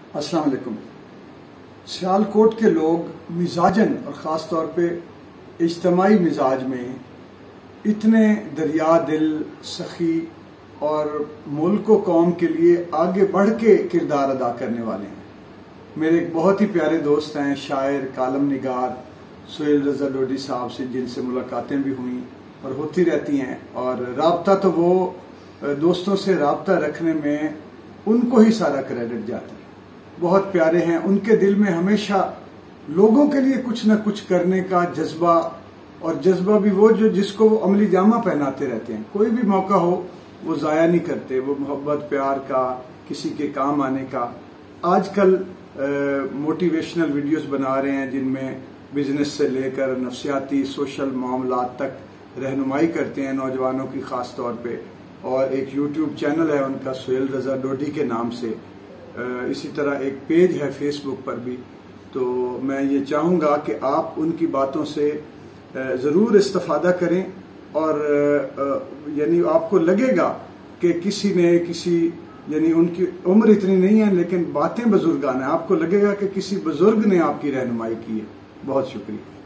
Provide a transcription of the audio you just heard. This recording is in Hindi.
अस्सलाम वालेकुम। सियालकोट के लोग मिजाजन और ख़ास तौर पे इज्तमाई मिजाज में इतने दरिया दिल, सखी और मुल्क व कौम के लिए आगे बढ़ के किरदार अदा करने वाले हैं। मेरे एक बहुत ही प्यारे दोस्त हैं, शायर, कालम निगार सुहेल रजा डोडी साहब से जिनसे मुलाकातें भी हुई और होती रहती हैं। और राब्ता तो वो दोस्तों से राब्ता रखने में उनको ही सारा क्रेडिट जाता है। बहुत प्यारे हैं, उनके दिल में हमेशा लोगों के लिए कुछ न कुछ करने का जज्बा, और जज्बा भी वो जो जिसको वो अमली जामा पहनाते रहते हैं। कोई भी मौका हो वो जाया नहीं करते, वो मोहब्बत प्यार का, किसी के काम आने का। आजकल मोटिवेशनल वीडियोस बना रहे हैं जिनमें बिजनेस से लेकर नफसियाती सोशल मामलात तक रहनुमाई करते हैं नौजवानों की खास तौर पे। और एक यूट्यूब चैनल है उनका सुहेल रजा डोडी के नाम से। इसी तरह एक पेज है फेसबुक पर भी। तो मैं ये चाहूँगा कि आप उनकी बातों से ज़रूर इस्तेफादा करें। और यानी आपको लगेगा कि किसी यानी उनकी उम्र इतनी नहीं है लेकिन बातें बुजुर्गाना है, आपको लगेगा कि किसी बुजुर्ग ने आपकी रहनुमाई की है। बहुत शुक्रिया।